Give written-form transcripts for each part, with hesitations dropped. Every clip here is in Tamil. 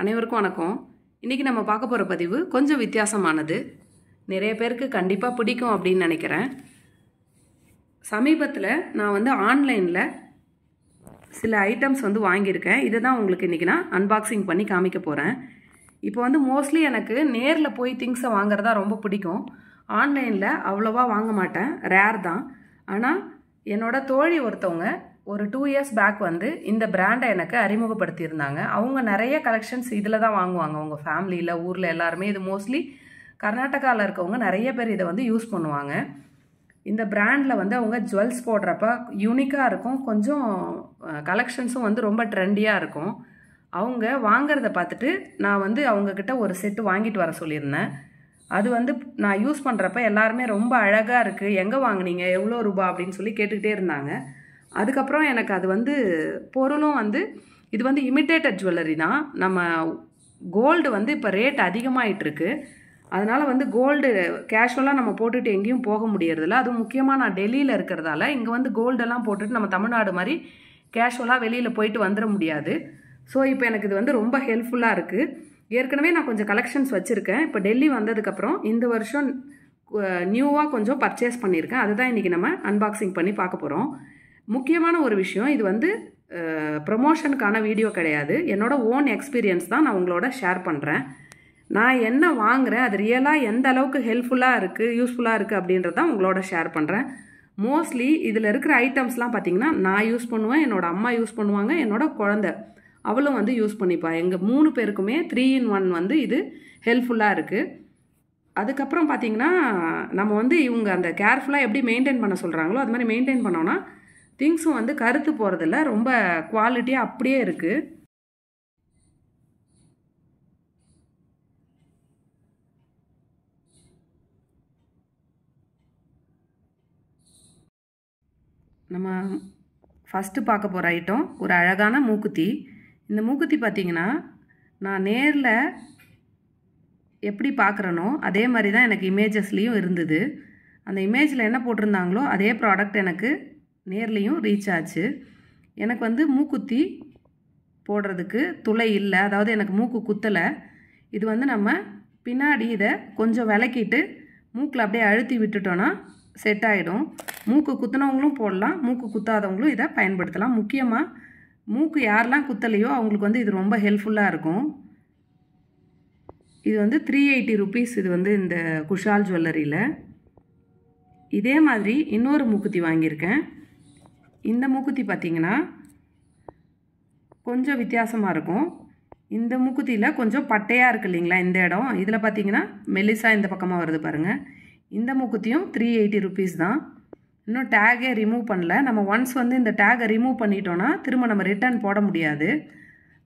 அனைவருக்கும் வணக்கம். இன்றைக்கி நம்ம பார்க்க போகிற பதிவு கொஞ்சம் வித்தியாசமானது. நிறைய பேருக்கு கண்டிப்பாக பிடிக்கும் அப்படின்னு நினைக்கிறேன். சமீபத்தில் நான் ஆன்லைனில் சில ஐட்டம்ஸ் வாங்கியிருக்கேன். இதை தான் உங்களுக்கு இன்றைக்கி நான் அன்பாக்சிங் பண்ணி காமிக்க போகிறேன். இப்போ மோஸ்ட்லி எனக்கு நேரில் போய் திங்ஸை வாங்குறதா ரொம்ப பிடிக்கும். ஆன்லைனில் அவ்வளோவா வாங்க மாட்டேன், ரேர் தான். ஆனால் என்னோட தோழி ஒருத்தவங்க ஒரு 2 இயர்ஸ் பேக் இந்த பிராண்டை எனக்கு அறிமுகப்படுத்தியிருந்தாங்க. அவங்க நிறைய கலெக்ஷன்ஸ் இதில் தான் வாங்குவாங்க. உங்கள் ஃபேமிலியில், ஊரில் எல்லாருமே இது மோஸ்ட்லி கர்நாடகாவில் இருக்கவங்க நிறைய பேர் இதை யூஸ் பண்ணுவாங்க. இந்த பிராண்டில் அவங்க ஜுவல்ஸ் போடுறப்ப யூனிக்காக இருக்கும். கொஞ்சம் கலெக்ஷன்ஸும் ரொம்ப ட்ரெண்டியாக இருக்கும். அவங்க வாங்கிறத பார்த்துட்டு நான் அவங்கக்கிட்ட ஒரு செட்டு வாங்கிட்டு வர சொல்லியிருந்தேன். அது நான் யூஸ் பண்ணுறப்ப எல்லாருமே ரொம்ப அழகாக இருக்குது, எங்கே வாங்கினீங்க, எவ்வளோ ரூபா அப்படின்னு சொல்லி கேட்டுக்கிட்டே இருந்தாங்க. அதுக்கப்புறம் எனக்கு அது பொருளும் இது இமிட்டேட்டட் ஜுவல்லரி தான். நம்ம கோல்டு இப்போ ரேட் அதிகமாகிட்டுருக்கு. அதனால் கோல்டு கேஷுவலாக நம்ம போட்டுட்டு எங்கேயும் போக முடியறதில்ல. அதுவும் முக்கியமாக நான் டெல்லியில் இருக்கிறதால இங்கே கோல்டெல்லாம் போட்டுட்டு நம்ம தமிழ்நாடு மாதிரி கேஷுவலாக வெளியில் போயிட்டு வந்துட முடியாது. ஸோ இப்போ எனக்கு இது ரொம்ப ஹெல்ப்ஃபுல்லாக இருக்குது. ஏற்கனவே நான் கொஞ்சம் கலெக்ஷன்ஸ் வச்சுருக்கேன். இப்போ டெல்லி வந்ததுக்கப்புறம் இந்த வருஷம் நியூவாக கொஞ்சம் பர்ச்சேஸ் பண்ணியிருக்கேன். அதுதான் இன்றைக்கி நம்ம அன்பாக்சிங் பண்ணி பார்க்க போகிறோம். முக்கியமான ஒரு விஷயம், இது ப்ரமோஷனுக்கான வீடியோ கிடையாது. என்னோட ஓன் எக்ஸ்பீரியன்ஸ் தான் நான் உங்களோட ஷேர் பண்ணுறேன். நான் என்ன வாங்குகிறேன், அது ரியலாக எந்த அளவுக்கு ஹெல்ப்ஃபுல்லாக இருக்குது, யூஸ்ஃபுல்லாக இருக்குது அப்படின்றதான் உங்களோட ஷேர் பண்ணுறேன். மோஸ்ட்லி இதில் இருக்கிற ஐட்டம்ஸ்லாம் பார்த்திங்கன்னா நான் யூஸ் பண்ணுவேன், என்னோடய அம்மா யூஸ் பண்ணுவாங்க, என்னோடய குழந்தை அவளும் யூஸ் பண்ணிப்பா. எங்கள் 3 பேருக்குமே 3 in 1 இது ஹெல்ப்ஃபுல்லாக இருக்குது. அதுக்கப்புறம் பார்த்திங்கன்னா நம்ம இவங்க அந்த கேர்ஃபுல்லாக எப்படி மெயின்டைன் பண்ண சொல்கிறாங்களோ அது மாதிரி மெயின்டைன் பண்ணோன்னா திங்ஸும் கருத்து போகிறதில்ல, ரொம்ப குவாலிட்டியாக அப்படியே இருக்குது. நம்ம ஃபஸ்ட்டு பார்க்க போகிற ஐட்டம் ஒரு அழகான மூக்குத்தி. இந்த மூக்குத்தி பார்த்திங்கன்னா நான் நேரில் எப்படி பார்க்குறனோ அதே மாதிரி தான் எனக்கு இமேஜஸ்லேயும் இருந்தது. அந்த இமேஜில் என்ன போட்டிருந்தாங்களோ அதே ப்ராடக்ட் எனக்கு நேர்லேயும் ரீச் ஆச்சு. எனக்கு மூக்குத்தி போடுறதுக்கு துளை இல்லை, அதாவது எனக்கு மூக்கு குத்தலை. இது நம்ம பின்னாடி இதை கொஞ்சம் விளக்கிட்டு மூக்கில் அப்படியே அழுத்தி விட்டுட்டோன்னா செட் ஆகிடும். மூக்கு குத்துனவங்களும் போடலாம், மூக்கு குத்தாதவங்களும் இதை பயன்படுத்தலாம். முக்கியமாக மூக்கு யாரெல்லாம் குத்தலையோ அவங்களுக்கு இது ரொம்ப ஹெல்ப்ஃபுல்லாக இருக்கும். இது 380 rupees. இது இந்த குஷால் ஜுவல்லரியில். இதே மாதிரி இன்னொரு மூக்குத்தி வாங்கியிருக்கேன். இந்த மூக்குத்தி பார்த்திங்கன்னா கொஞ்சம் வித்தியாசமாக இருக்கும். இந்த மூக்குத்தியில் கொஞ்சம் பட்டையாக இருக்குது இல்லைங்களா இந்த இடம். இதில் பார்த்திங்கன்னா மெலிசா இந்த பக்கமாக வருது பாருங்கள். இந்த மூக்குத்தியும் 380 rupees தான். இன்னும் டேகே ரிமூவ் பண்ணல. நம்ம ஒன்ஸ் இந்த டேகை ரிமூவ் பண்ணிட்டோன்னா திரும்ப நம்ம ரிட்டர்ன் போட முடியாது.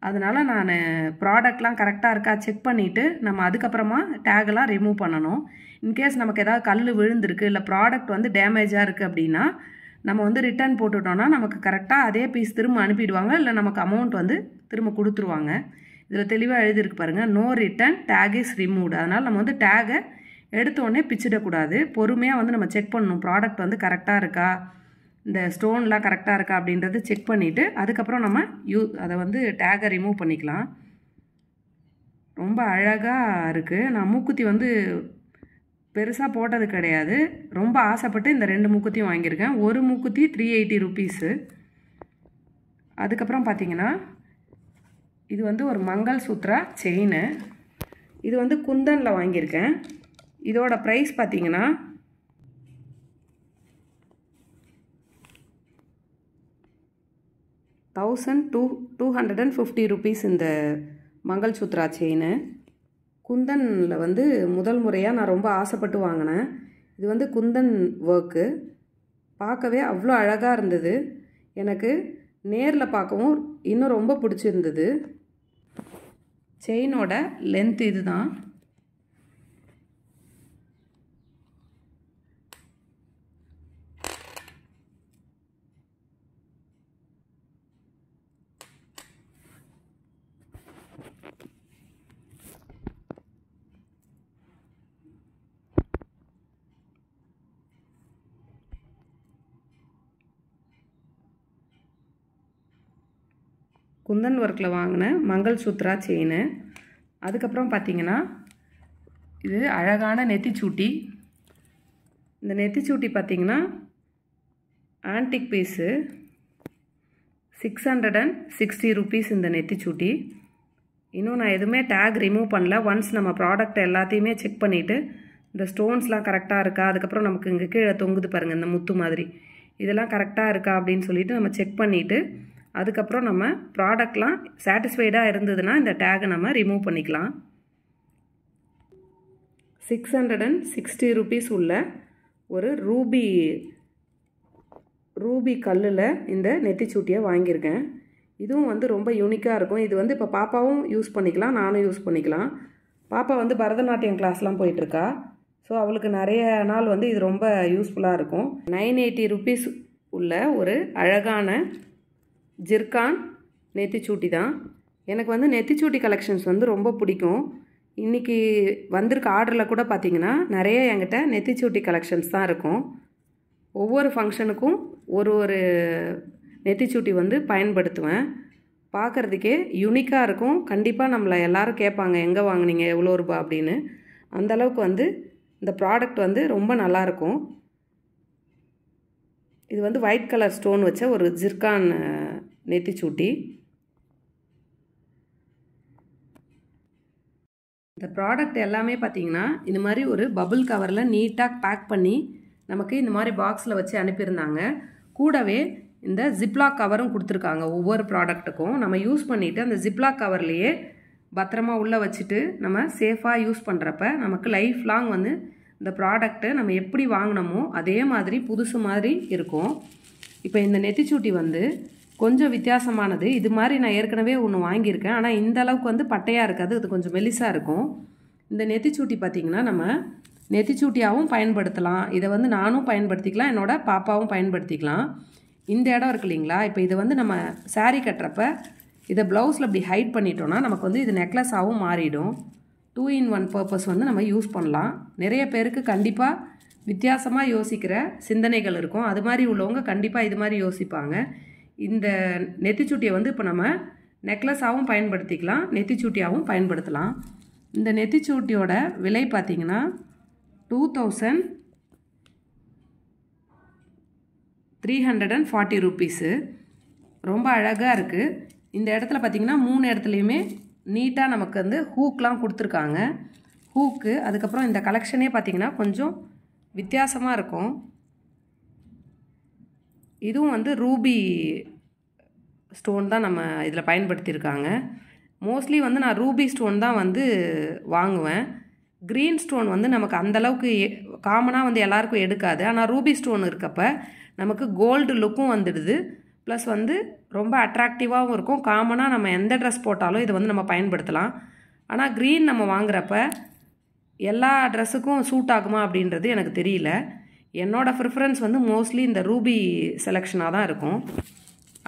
அதனால் நான் ப்ராடக்ட்லாம் கரெக்டாக இருக்கா செக் பண்ணிவிட்டு நம்ம அதுக்கப்புறமா டேகெல்லாம் ரிமூவ் பண்ணணும். இன்கேஸ் நமக்கு ஏதாவது கல் விழுந்திருக்கு, இல்லை ப்ராடக்ட் டேமேஜாக இருக்குது அப்படின்னா நம்ம ரிட்டர்ன் போட்டுட்டோன்னா நமக்கு கரெக்டாக அதே பீஸ் திரும்ப அனுப்பிடுவாங்க, இல்லை நமக்கு அமௌண்ட் திரும்ப கொடுத்துருவாங்க. இதில் தெளிவாக எழுதியிருக்கு பாருங்கள், no return, tag is removed. அதனால் நம்ம டேகை எடுத்தோடனே பிச்சிடக்கூடாது. பொறுமையாக நம்ம செக் பண்ணணும், ப்ராடக்ட் கரெக்டாக இருக்கா, இந்த ஸ்டோன்லாம் கரெக்டாக இருக்கா அப்படின்றது செக் பண்ணிவிட்டு அதுக்கப்புறம் நம்ம அதை டேகை ரிமூவ் பண்ணிக்கலாம். ரொம்ப அழகாக இருக்குது. நான் மூக்குத்தி பெருசாக போட்டது கிடையாது. ரொம்ப ஆசைப்பட்டு இந்த 2 மூக்குத்தியும் வாங்கியிருக்கேன். ஒரு மூக்குத்தி 380 rupees. அதுக்கப்புறம் பார்த்திங்கன்னா இது ஒரு மங்கள் சூத்ரா செயின். இது குந்தனில் வாங்கியிருக்கேன். இதோட ப்ரைஸ் பார்த்திங்கன்னா 1250 rupees இந்த மங்கள் சூத்ரா செயின். குந்தனில் முதல் முறையாக நான் ரொம்ப ஆசைப்பட்டு வாங்கினேன். இது குந்தன் ஒர்க்கு பார்க்கவே அவ்வளோ அழகாக இருந்தது. எனக்கு நேரில் பார்க்கவும் இன்னும் ரொம்ப பிடிச்சிருந்தது. செயினோட லென்த் இது தான். குந்தன் ஒர்க்கில் வாங்கின மங்கள் சூத்ரா செயின். அதுக்கப்புறம் பார்த்திங்கன்னா இது அழகான நெத்திச்சூட்டி. இந்த நெத்திச்சூட்டி பார்த்திங்கன்னா ஆன்டிக் பீஸு, 660 rupees இந்த நெத்திச்சூட்டி. இன்னும் நான் எதுவுமே டேக் ரிமூவ் பண்ணல. ஒன்ஸ் நம்ம ப்ராடக்ட் எல்லாத்தையுமே செக் பண்ணிவிட்டு இந்த ஸ்டோன்ஸ்லாம் கரெக்டாக இருக்கா, அதுக்கப்புறம் நமக்கு இங்கே கீழே தொங்குது பாருங்கள் இந்த முத்து மாதிரி, இதெல்லாம் கரெக்டாக இருக்கா அப்படின்னு சொல்லிட்டு நம்ம செக் பண்ணிவிட்டு அதுக்கப்புறம் நம்ம ப்ராடக்ட்லாம் சாட்டிஸ்ஃபைடாக இருந்ததுன்னா இந்த டேகை நம்ம ரிமூவ் பண்ணிக்கலாம். 660 rupees உள்ள ஒரு ரூபி கல்லில் இந்த நெத்திச்சூட்டியை வாங்கியிருக்கேன். இதுவும் வந்து ரொம்ப யூனிக்காக இருக்கும். இது வந்து இப்போ பாப்பாவும் யூஸ் பண்ணிக்கலாம், நானும் யூஸ் பண்ணிக்கலாம். பாப்பா வந்து பரதநாட்டியம் கிளாஸ்லாம் போயிட்டுருக்கா. ஸோ அவளுக்கு நிறைய நாள் வந்து இது ரொம்ப யூஸ்ஃபுல்லாக இருக்கும். 980 rupees உள்ள ஒரு அழகான ஜிர்கான் நெத்திச்சூட்டி தான். எனக்கு வந்து நெத்திச்சூட்டி கலெக்ஷன்ஸ் வந்து ரொம்ப பிடிக்கும். இன்றைக்கி வந்திருக்க ஆர்டரில் கூட பார்த்திங்கன்னா நிறைய என்கிட்ட நெத்திச்சூட்டி கலெக்ஷன்ஸ் தான் இருக்கும். ஒவ்வொரு ஃபங்க்ஷனுக்கும் ஒரு நெத்திச்சூட்டி வந்து பயன்படுத்துவேன். பார்க்குறதுக்கே யூனிக்காக இருக்கும். கண்டிப்பாக நம்மளை எல்லோரும் கேட்பாங்க எங்கே வாங்குனீங்க, எவ்வளோ ரூபா அப்படின்னு. அந்தளவுக்கு வந்து இந்த ப்ராடக்ட் வந்து ரொம்ப நல்லாயிருக்கும். இது வந்து ஒயிட் கலர் ஸ்டோன் வச்ச ஒரு ஜிர்கான் நெத்திச்சூட்டி. இந்த ப்ராடக்ட் எல்லாமே பார்த்திங்கன்னா இந்த மாதிரி ஒரு பபுள் கவரில் நீட்டாக பேக் பண்ணி நமக்கு இந்த மாதிரி பாக்ஸில் வச்சு அனுப்பியிருந்தாங்க. கூடவே இந்த ஜிப்லாக் கவரும் கொடுத்துருக்காங்க. ஒவ்வொரு ப்ராடக்ட்டுக்கும் நம்ம யூஸ் பண்ணிவிட்டு அந்த ஜிப்லாக் கவர்லேயே பத்திரமா உள்ளே வச்சுட்டு நம்ம சேஃபாக யூஸ் பண்ணுறப்ப நமக்கு லைஃப் லாங் வந்து இந்த ப்ராடக்ட்டு நம்ம எப்படி வாங்கினோமோ அதே மாதிரி புதுசு மாதிரி இருக்கும். இப்போ இந்த நெத்திச்சூட்டி வந்து கொஞ்சம் வித்தியாசமானது. இது மாதிரி நான் ஏற்கனவே ஒன்று வாங்கியிருக்கேன். ஆனால் இந்த அளவுக்கு வந்து பட்டையாக இருக்காது, இது கொஞ்சம் மெலிசாக இருக்கும். இந்த நெத்திச்சூட்டி பார்த்திங்கன்னா நம்ம நெத்திச்சூட்டியாகவும் பயன்படுத்தலாம். இதை வந்து நானும் பயன்படுத்திக்கலாம், என்னோட பாப்பாவும் பயன்படுத்திக்கலாம். இந்த இடம் இருக்கு இல்லைங்களா, இப்போ இது வந்து நம்ம சாரீ கட்டுறப்ப இதை ப்ளவுஸில் இப்படி ஹைட் பண்ணிட்டோன்னா நமக்கு வந்து இது நெக்லஸாகவும் மாறிடும். 2-in-1 பர்பஸ் வந்து நம்ம யூஸ் பண்ணலாம். நிறைய பேருக்கு கண்டிப்பாக வித்தியாசமாக யோசிக்கிற சிந்தனைகள் இருக்கும். அது மாதிரி உள்ளவங்க கண்டிப்பாக இது மாதிரி யோசிப்பாங்க. இந்த நெத்திச்சூட்டியை வந்து இப்போ நம்ம நெக்லஸாகவும் பயன்படுத்திக்கலாம், நெத்திச்சூட்டியாகவும் பயன்படுத்தலாம். இந்த நெத்திச்சூட்டியோட விலை பார்த்திங்கன்னா 2340 rupees. ரொம்ப அழகாக இருக்குது. இந்த இடத்துல பார்த்திங்கன்னா 3 இடத்துலையுமே நீட்டாக நமக்கு வந்து ஹூக்லாம் கொடுத்துருக்காங்க. ஹூக்கு அதுக்கப்புறம் இந்த கலெக்ஷனே பார்த்திங்கன்னா கொஞ்சம் வித்தியாசமாக இருக்கும். இதுவும் வந்து ரூபி ஸ்டோன் தான் நம்ம இதில் பயன்படுத்தியிருக்காங்க. மோஸ்ட்லி வந்து நான் ரூபி ஸ்டோன் தான் வந்து வாங்குவேன். க்ரீன் ஸ்டோன் வந்து நமக்கு அந்தளவுக்கு காமனாக வந்து எல்லாருக்கும் எடுக்காது. ஆனால் ரூபி ஸ்டோன் இருக்கப்போ நமக்கு கோல்டு லுக்கும் வந்துடுது, ப்ளஸ் வந்து ரொம்ப அட்ராக்டிவாகவும் இருக்கும். காமனாக நம்ம எந்த ட்ரெஸ் போட்டாலும் இதை வந்து நம்ம பயன்படுத்தலாம். ஆனால் க்ரீன் நம்ம வாங்குறப்ப எல்லா ட்ரெஸ்ஸுக்கும் சூட் ஆகுமா அப்படின்றது எனக்கு தெரியல. என்னோடய ப்ரிஃபரன்ஸ் வந்து மோஸ்ட்லி இந்த ரூபி செலெக்ஷனாக தான் இருக்கும்.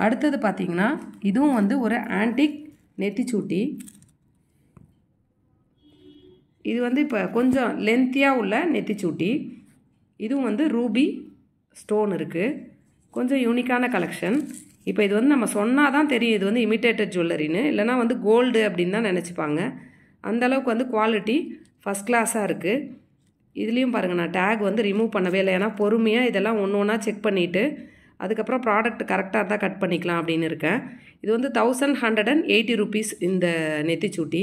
அடுத்தது பார்த்திங்கன்னா இதுவும் வந்து ஒரு ஆன்டிக் நெத்திச்சூட்டி. இது வந்து இப்போ கொஞ்சம் லென்த்தியாக உள்ள நெத்திச்சூட்டி. இதுவும் வந்து ரூபி ஸ்டோன் இருக்குது. கொஞ்சம் யூனிக்கான கலெக்ஷன். இப்போ இது வந்து நம்ம சொன்னால் தான் தெரியும் இது வந்து இமிட்டேட்டட் ஜுவல்லரின்னு, இல்லைனா வந்து கோல்டு அப்படின்னு தான் நினச்சிப்பாங்க. அந்தளவுக்கு வந்து குவாலிட்டி ஃபஸ்ட் கிளாஸாக இருக்குது. இதுலேயும் பாருங்கள் நான் டேக் வந்து ரிமூவ் பண்ணவே இல்லை. ஏன்னா பொறுமையாக இதெல்லாம் ஒன்று ஒன்றா செக் பண்ணிவிட்டு அதுக்கப்புறம் ப்ராடக்ட் கரெக்டாக இருந்தால் கட் பண்ணிக்கலாம் அப்படின்னு இருக்கேன். இது வந்து 1180 rupees இந்த நெத்திச்சூட்டி.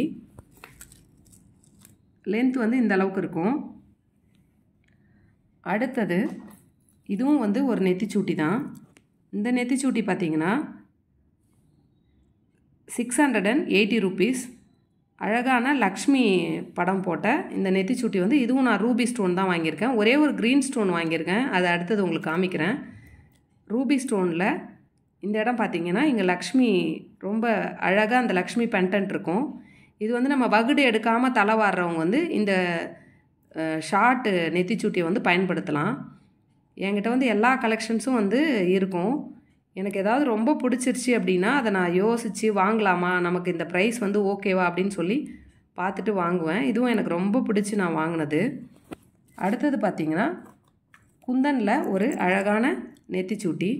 லென்த் வந்து இந்த அளவுக்கு இருக்கும். அடுத்தது இதுவும் வந்து ஒரு நெத்திச்சூட்டி தான். இந்த நெத்திச்சூட்டி பார்த்திங்கன்னா 680 rupees. அழகான லக்ஷ்மி படம் போட்ட இந்த நெத்திச்சூட்டி வந்து இதுவும் நான் ரூபி ஸ்டோன் தான் வாங்கியிருக்கேன். ஒரே ஒரு க்ரீன் ஸ்டோன் வாங்கியிருக்கேன், அது அடுத்தது உங்களுக்கு காமிக்கிறேன். ரூபி ஸ்டோனில் இந்த இடம் பார்த்திங்கன்னா இங்கே லக்ஷ்மி ரொம்ப அழகாக அந்த லக்ஷ்மி பெண்டன்ட் இருக்கும். இது வந்து நம்ம வகுடு எடுக்காமல் தலை வாடுறவங்க வந்து இந்த ஷார்ட்டு நெத்திச்சூட்டியை வந்து பயன்படுத்தலாம். என்கிட்ட வந்து எல்லா கலெக்ஷன்ஸும் வந்து இருக்கும். எனக்கு ஏதாவது ரொம்ப பிடிச்சிருச்சு அப்படின்னா அதை நான் யோசித்து வாங்கலாமா, நமக்கு இந்த ப்ரைஸ் வந்து ஓகேவா அப்படின்னு சொல்லி பார்த்துட்டு வாங்குவேன். இதுவும் எனக்கு ரொம்ப பிடிச்சி நான் வாங்கினது. அடுத்தது பார்த்திங்கன்னா குந்தனில் ஒரு அழகான நெத்திச்சூட்டி.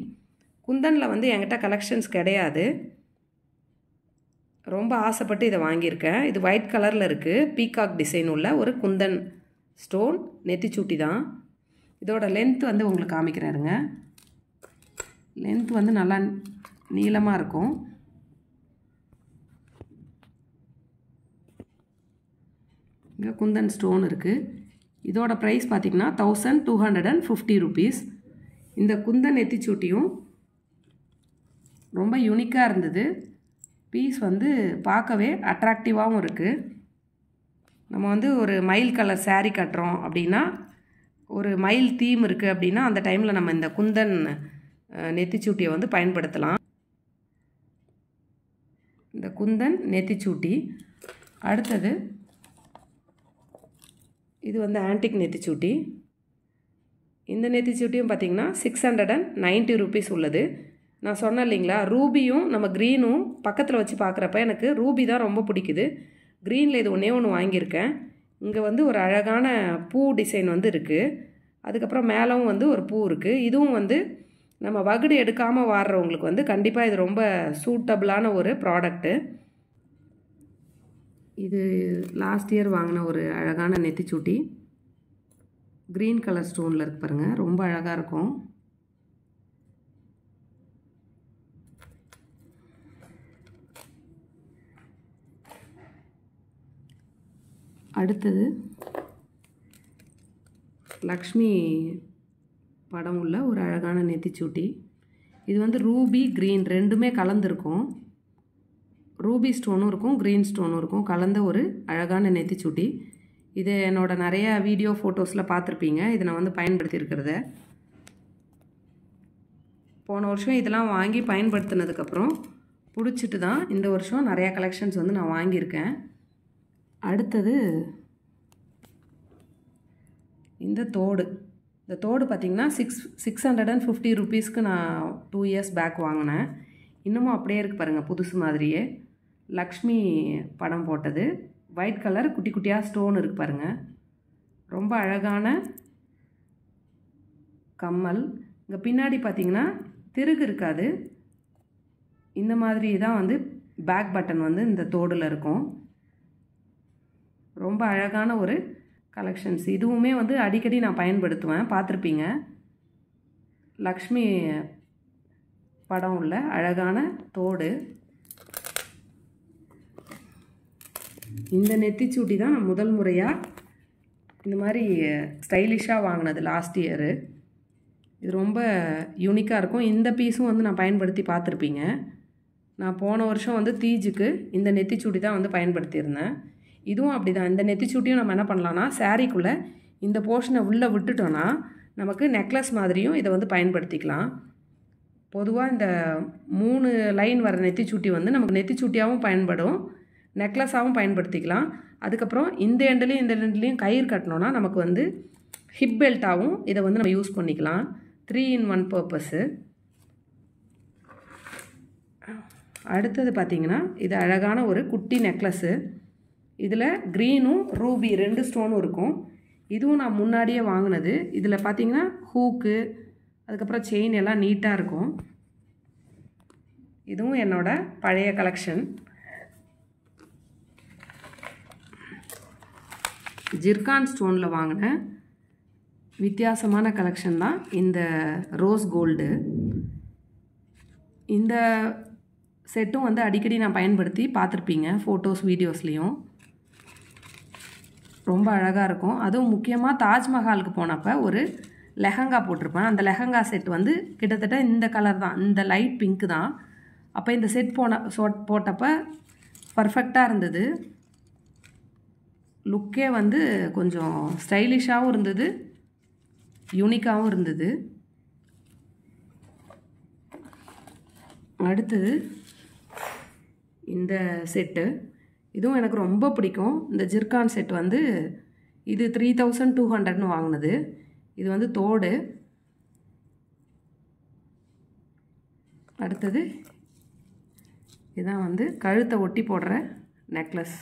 குந்தனில் வந்து என்கிட்ட கலெக்ஷன்ஸ் கிடையாது. ரொம்ப ஆசைப்பட்டு இதை வாங்கியிருக்கேன். இது ஒயிட் கலரில் இருக்குது. பீகாக் டிசைன் உள்ள ஒரு குந்தன் ஸ்டோன் நெத்திச்சூட்டி தான். இதோட லென்த் வந்து உங்களுக்கு காமிக்கிறேருங்க. லென்த் வந்து நல்லா நீளமாக இருக்கும். இங்கே குந்தன் ஸ்டோன் இருக்குது. இதோட ப்ரைஸ் பார்த்திங்கன்னா 1250 rupees. இந்த குந்தன் நெத்திச்சூட்டியும் ரொம்ப யூனிக்காக இருந்தது. பீஸ் வந்து பார்க்கவே அட்ராக்டிவாகவும் இருக்குது. நம்ம வந்து ஒரு மயில் கலர் saree கட்டுறோம் அப்படின்னா, ஒரு மயில் தீம் இருக்குது அப்படின்னா அந்த டைமில் நம்ம இந்த குந்தன் நெத்திச்சூட்டியை வந்து பயன்படுத்தலாம். இந்த குந்தன் நெத்திச்சூட்டி. அடுத்தது இது வந்து ஆன்டிக் நெத்திச்சூட்டி. இந்த நெத்திச்சூட்டியும் பார்த்திங்கன்னா 690 rupees உள்ளது. நான் சொன்னேன் இல்லைங்களா, ரூபியும் நம்ம க்ரீனும் பக்கத்தில் வச்சு பார்க்குறப்ப எனக்கு ரூபி தான் ரொம்ப பிடிக்குது. க்ரீனில் இது ஒன்றே ஒன்று வாங்கியிருக்கேன். இங்கே வந்து ஒரு அழகான பூ டிசைன் வந்து இருக்குது. அதுக்கப்புறம் மேலும் வந்து ஒரு பூ இருக்குது. இதுவும் வந்து நம்ம வகுடு எடுக்காமல் வாடுறவங்களுக்கு வந்து கண்டிப்பாக இது ரொம்ப சூட்டபிளான ஒரு ப்ராடக்ட்டு. இது லாஸ்ட் இயர் வாங்கின ஒரு அழகான நெத்திச்சூட்டி. க்ரீன் கலர் ஸ்டோனில் இருக்கு பாருங்கள், ரொம்ப அழகாக இருக்கும். அடுத்தது லக்ஷ்மி படம் உள்ள ஒரு அழகான நெத்திச்சூட்டி. இது வந்து ரூபி க்ரீன் ரெண்டுமே கலந்துருக்கும். ரூபி ஸ்டோனும் இருக்கும், க்ரீன் ஸ்டோனும் இருக்கும், கலந்த ஒரு அழகான நெத்திச்சூட்டி. இது என்னோட நிறைய வீடியோ ஃபோட்டோஸில் பார்த்துருப்பீங்க. இதை நான் வந்து பயன்படுத்தியிருக்கிறத. போன வருஷம் இதெல்லாம் வாங்கி பயன்படுத்தினதுக்கப்புறம் பிடிச்சிட்டு தான் இந்த வருஷம் நிறையா கலெக்ஷன்ஸ் வந்து நான் வாங்கியிருக்கேன். அடுத்தது இந்த தோடு. இந்த தோடு பார்த்திங்கன்னா 650 rupeesக்கு நான் 2 years பேக் வாங்கினேன். இன்னமும் அப்படியே இருக்குது பாருங்கள், புதுசு மாதிரியே. லக்ஷ்மி படம் போட்டது. ஒயிட் கலர் குட்டி குட்டியாக ஸ்டோன் இருக்குது பாருங்கள். ரொம்ப அழகான கம்மல். இங்கே பின்னாடி பார்த்திங்கன்னா திருகு இருக்காது. இந்த மாதிரி தான் வந்து பேக் பட்டன் வந்து இந்த தோடில் இருக்கும். ரொம்ப அழகான ஒரு கலெக்ஷன்ஸ். இதுவுமே வந்து அடிக்கடி நான் பயன்படுத்துவேன், பார்த்துருப்பீங்க. லக்ஷ்மி படம் உள்ள அழகான தோடு. இந்த நெத்திச்சூட்டி தான் நான் முதல் முறையாக இந்த மாதிரி ஸ்டைலிஷாக வாங்கினது லாஸ்ட் இயரு. இது ரொம்ப யூனிக்காக இருக்கும். இந்த பீஸும் வந்து நான் பயன்படுத்தி பார்த்துருப்பீங்க. நான் போன வருஷம் வந்து தீஜுக்கு இந்த நெத்திச்சூட்டி தான் வந்து பயன்படுத்தியிருந்தேன். இதுவும் அப்படி தான். இந்த நெத்திச்சூட்டியும் நம்ம என்ன பண்ணலான்னா, சாரீக்குள்ளே இந்த போர்ஷனை உள்ளே விட்டுட்டோன்னா நமக்கு நெக்லஸ் மாதிரியும் இதை வந்து பயன்படுத்திக்கலாம். பொதுவாக இந்த 3 லைன் வர நெத்திச்சூட்டி வந்து நமக்கு நெத்திச்சூட்டியாகவும் பயன்படும், நெக்லஸாகவும் பயன்படுத்திக்கலாம். அதுக்கப்புறம் இந்த எண்ட்லேயும் இந்த எண்ட்லேயும் கயிறு கட்டினோன்னா நமக்கு வந்து ஹிப் பெல்ட்டாகவும் இதை வந்து நம்ம யூஸ் பண்ணிக்கலாம். 3 in 1 பர்பஸ்ஸு. அடுத்தது பார்த்திங்கன்னா இது அழகான ஒரு குட்டி நெக்லஸ்ஸு. இதில் க்ரீனும் ரூபி 2 ஸ்டோனும் இருக்கும். இதுவும் நான் முன்னாடியே வாங்கினது. இதில் பார்த்திங்கன்னா ஹூக்கு அதுக்கப்புறம் செயின் எல்லாம் நீட்டாக இருக்கும். இதுவும் என்னோட பழைய கலெக்ஷன். ஜிர்கான் ஸ்டோனில் வாங்கின வித்தியாசமான கலெக்ஷன் தான் இந்த ரோஸ் கோல்டு. இந்த செட்டும் வந்து அடிக்கடி நான் பயன்படுத்தி பார்த்துருப்பீங்க ஃபோட்டோஸ் வீடியோஸ்லேயும். ரொம்ப அழகாக இருக்கும். அதுவும் முக்கியமாக தாஜ்மஹாலுக்கு போனப்போ ஒரு லெஹங்கா போட்டிருப்பேன். அந்த லெஹங்கா செட் வந்து கிட்டத்தட்ட இந்த கலர் தான், இந்த லைட் பிங்க்கு தான். அப்போ இந்த செட் போட்டப்போ பர்ஃபெக்டாக இருந்தது. லுக்கே வந்து கொஞ்சம் ஸ்டைலிஷாகவும் இருந்தது, யூனிக்காகவும் இருந்தது. அடுத்தது இந்த செட்டு. இதுவும் எனக்கு ரொம்ப பிடிக்கும். இந்த ஜிர்கான் செட் வந்து இது 3200 வாங்கினது. இது வந்து தோடு. அடுத்தது இதுதான் வந்து கழுத்தை ஒட்டி போடுற நெக்லஸ்.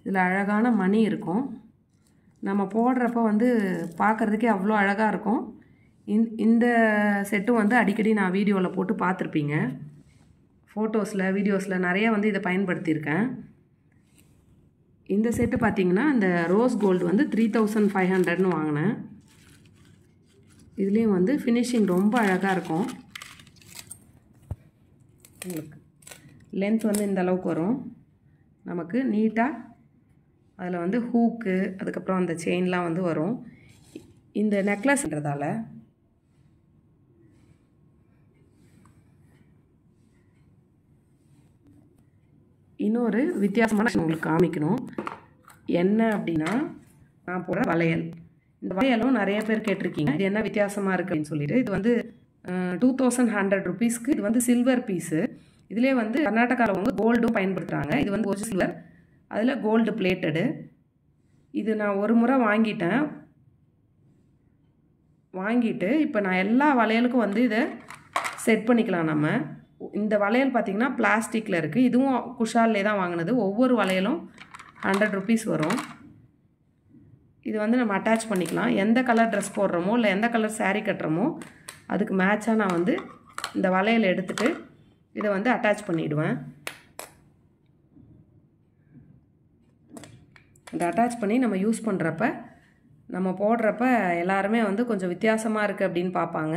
இதில் அழகான மணி இருக்கும். நம்ம போடுறப்ப வந்து பார்க்குறதுக்கே அவ்வளோ அழகாக இருக்கும். இந்த செட்டும் வந்து அடிக்கடி நான் வீடியோவில் போட்டு பார்த்துருப்பீங்க. ஃபோட்டோஸில் வீடியோஸில் நிறைய வந்து இதை பயன்படுத்தியிருக்கேன். இந்த செட்டு பார்த்திங்கன்னா இந்த ரோஸ் கோல்டு வந்து 3500ன்னு வாங்கினேன். இதுலேயும் வந்து ஃபினிஷிங் ரொம்ப அழகாக இருக்கும். உங்களுக்கு லென்த் வந்து இந்த அளவுக்கு வரும். நமக்கு நீட்டாக அதில் வந்து ஹூக்கு அதுக்கப்புறம் அந்த செயின்லாம் வந்து வரும். இந்த நெக்லஸ்ன்றதால இன்னொரு வித்தியாசமான உங்களுக்கு காமிக்கணும். என்ன அப்படின்னா, நான் போடுற வளையல். இந்த வளையலும் நிறைய பேர் கேட்டிருக்கீங்க, இது என்ன வித்தியாசமாக இருக்குது அப்படின்னு சொல்லிட்டு. இது வந்து 2100 ருபீஸ்க்கு. இது வந்து சில்வர் பீஸு. இதிலே வந்து கர்நாடகாவில் வந்து கோல்டும் பயன்படுத்துகிறாங்க. இது வந்து ஒரு சில்வர், அதில் கோல்டு பிளேட்டடு. இது நான் ஒரு முறை வாங்கிட்டு இப்போ நான் எல்லா வளையலுக்கும் வந்து இதை செட் பண்ணிக்கலாம். நம்ம இந்த வளையல் பார்த்திங்கன்னா பிளாஸ்டிக்கில் இருக்குது. இதுவும் குஷால்லே தான் வாங்கினது. ஒவ்வொரு வளையலும் 100 ருபீஸ் வரும். இது வந்து நம்ம அட்டாச் பண்ணிக்கலாம். எந்த கலர் ட்ரெஸ் போடுறோமோ இல்லை எந்த கலர் saree கட்டுறோமோ அதுக்கு மேட்சாக நான் வந்து இந்த வளையல் எடுத்துகிட்டு இதை வந்து அட்டாச் பண்ணிவிடுவேன். இதை அட்டாச் பண்ணி நம்ம யூஸ் பண்ணுறப்ப, நம்ம போடுறப்ப எல்லாருமே வந்து கொஞ்சம் வித்தியாசமாக இருக்குது அப்படின்னு பார்ப்பாங்க.